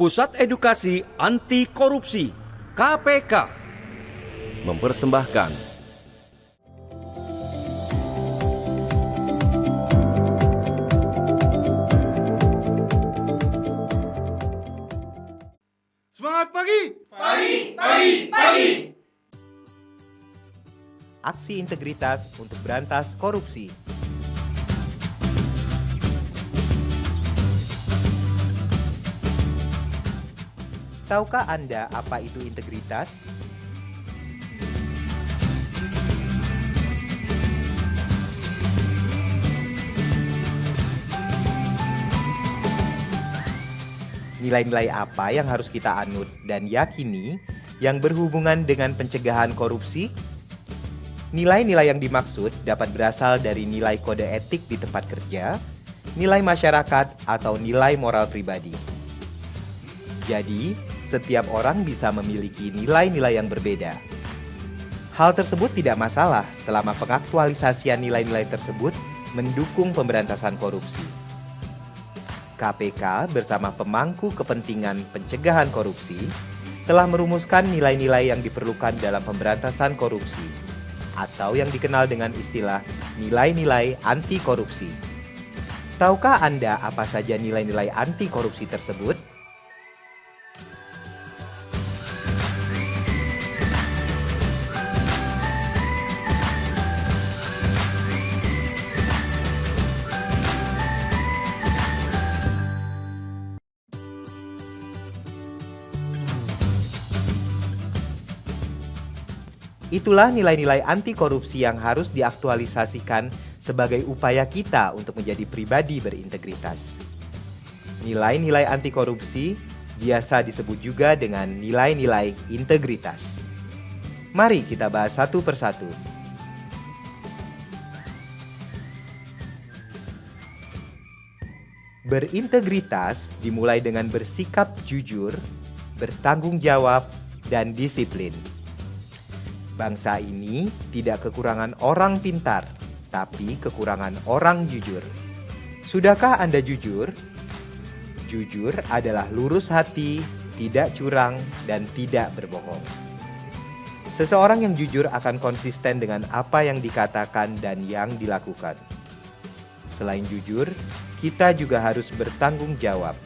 Pusat Edukasi Anti Korupsi (KPK) mempersembahkan Semangat pagi! Aksi integritas untuk berantas korupsi. Tahukah Anda apa itu integritas? Nilai-nilai apa yang harus kita anut dan yakini yang berhubungan dengan pencegahan korupsi? Nilai-nilai yang dimaksud dapat berasal dari nilai kode etik di tempat kerja, nilai masyarakat, atau nilai moral pribadi. Jadi, setiap orang bisa memiliki nilai-nilai yang berbeda. Hal tersebut tidak masalah selama pengaktualisasian nilai-nilai tersebut mendukung pemberantasan korupsi. KPK bersama pemangku kepentingan pencegahan korupsi telah merumuskan nilai-nilai yang diperlukan dalam pemberantasan korupsi, atau yang dikenal dengan istilah nilai-nilai anti korupsi. Tahukah Anda apa saja nilai-nilai anti korupsi tersebut? Itulah nilai-nilai anti korupsi yang harus diaktualisasikan sebagai upaya kita untuk menjadi pribadi berintegritas. Nilai-nilai anti korupsi biasa disebut juga dengan nilai-nilai integritas. Mari kita bahas satu persatu. Berintegritas dimulai dengan bersikap jujur, bertanggung jawab, dan disiplin. Bangsa ini tidak kekurangan orang pintar, tapi kekurangan orang jujur. Sudahkah Anda jujur? Jujur adalah lurus hati, tidak curang, dan tidak berbohong. Seseorang yang jujur akan konsisten dengan apa yang dikatakan dan yang dilakukan. Selain jujur, kita juga harus bertanggung jawab.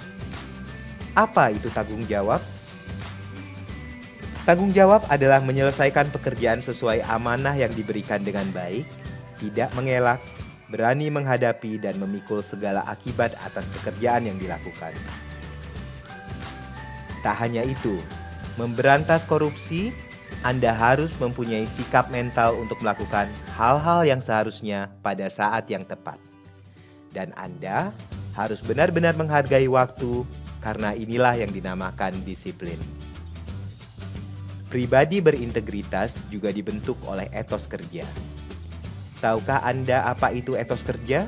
Apa itu tanggung jawab? Tanggung jawab adalah menyelesaikan pekerjaan sesuai amanah yang diberikan dengan baik, tidak mengelak, berani menghadapi dan memikul segala akibat atas pekerjaan yang dilakukan. Tak hanya itu, memberantas korupsi, Anda harus mempunyai sikap mental untuk melakukan hal-hal yang seharusnya pada saat yang tepat. Dan Anda harus benar-benar menghargai waktu, karena inilah yang dinamakan disiplin. Pribadi berintegritas juga dibentuk oleh etos kerja. Tahukah Anda apa itu etos kerja?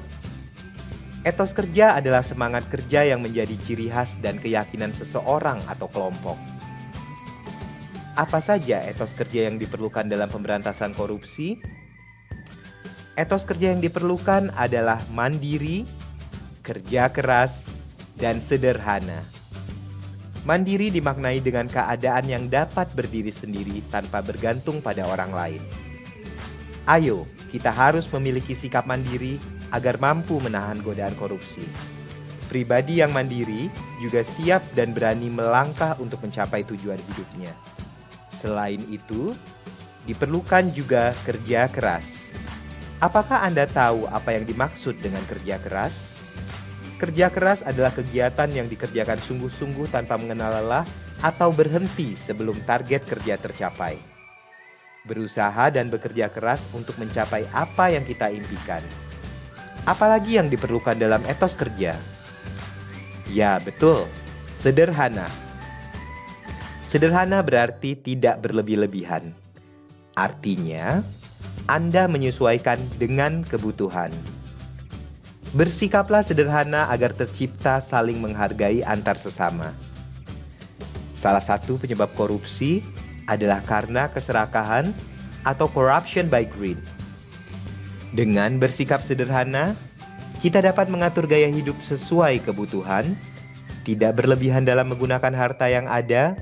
Etos kerja adalah semangat kerja yang menjadi ciri khas dan keyakinan seseorang atau kelompok. Apa saja etos kerja yang diperlukan dalam pemberantasan korupsi? Etos kerja yang diperlukan adalah mandiri, kerja keras, dan sederhana. Mandiri dimaknai dengan keadaan yang dapat berdiri sendiri tanpa bergantung pada orang lain. Ayo, kita harus memiliki sikap mandiri agar mampu menahan godaan korupsi. Pribadi yang mandiri juga siap dan berani melangkah untuk mencapai tujuan hidupnya. Selain itu, diperlukan juga kerja keras. Apakah Anda tahu apa yang dimaksud dengan kerja keras? Kerja keras adalah kegiatan yang dikerjakan sungguh-sungguh tanpa mengenal lelah atau berhenti sebelum target kerja tercapai. Berusaha dan bekerja keras untuk mencapai apa yang kita impikan. Apalagi yang diperlukan dalam etos kerja? Ya, betul, sederhana. Sederhana berarti tidak berlebih-lebihan. Artinya, Anda menyesuaikan dengan kebutuhan. Bersikaplah sederhana agar tercipta saling menghargai antar sesama. Salah satu penyebab korupsi adalah karena keserakahan atau corruption by greed. Dengan bersikap sederhana, kita dapat mengatur gaya hidup sesuai kebutuhan, tidak berlebihan dalam menggunakan harta yang ada,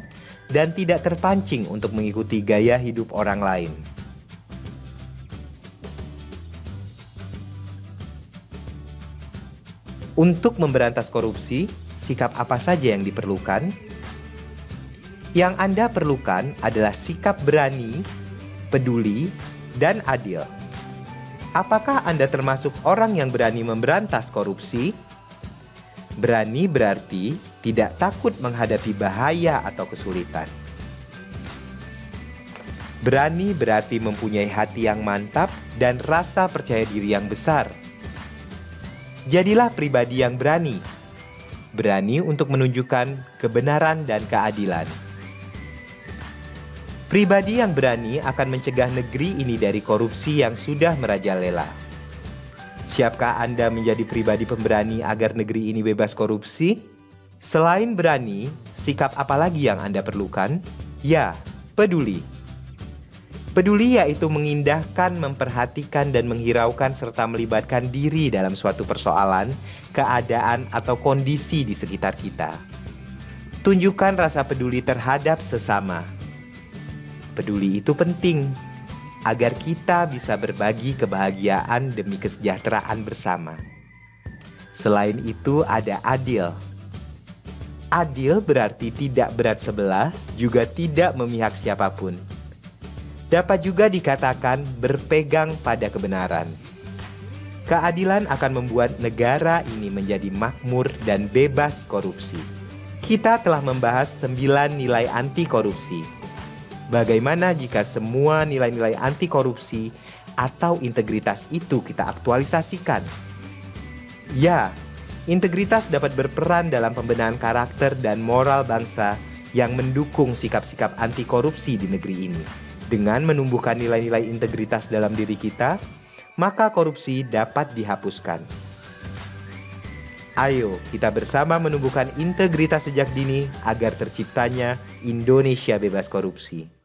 dan tidak terpancing untuk mengikuti gaya hidup orang lain. Untuk memberantas korupsi, sikap apa saja yang diperlukan? Yang Anda perlukan adalah sikap berani, peduli, dan adil. Apakah Anda termasuk orang yang berani memberantas korupsi? Berani berarti tidak takut menghadapi bahaya atau kesulitan. Berani berarti mempunyai hati yang mantap dan rasa percaya diri yang besar. Jadilah pribadi yang berani. Berani untuk menunjukkan kebenaran dan keadilan. Pribadi yang berani akan mencegah negeri ini dari korupsi yang sudah merajalela. Siapkah Anda menjadi pribadi pemberani agar negeri ini bebas korupsi? Selain berani, sikap apa lagi yang Anda perlukan? Ya, peduli. Peduli yaitu mengindahkan, memperhatikan, dan menghiraukan serta melibatkan diri dalam suatu persoalan, keadaan, atau kondisi di sekitar kita. Tunjukkan rasa peduli terhadap sesama. Peduli itu penting agar kita bisa berbagi kebahagiaan demi kesejahteraan bersama. Selain itu ada adil. Adil berarti tidak berat sebelah, juga tidak memihak siapapun. Dapat juga dikatakan berpegang pada kebenaran. Keadilan akan membuat negara ini menjadi makmur dan bebas korupsi. Kita telah membahas 9 nilai anti korupsi. Bagaimana jika semua nilai-nilai anti korupsi atau integritas itu kita aktualisasikan? Ya, integritas dapat berperan dalam pembenahan karakter dan moral bangsa yang mendukung sikap-sikap anti korupsi di negeri ini. Dengan menumbuhkan nilai-nilai integritas dalam diri kita, maka korupsi dapat dihapuskan. Ayo, kita bersama menumbuhkan integritas sejak dini agar terciptanya Indonesia bebas korupsi.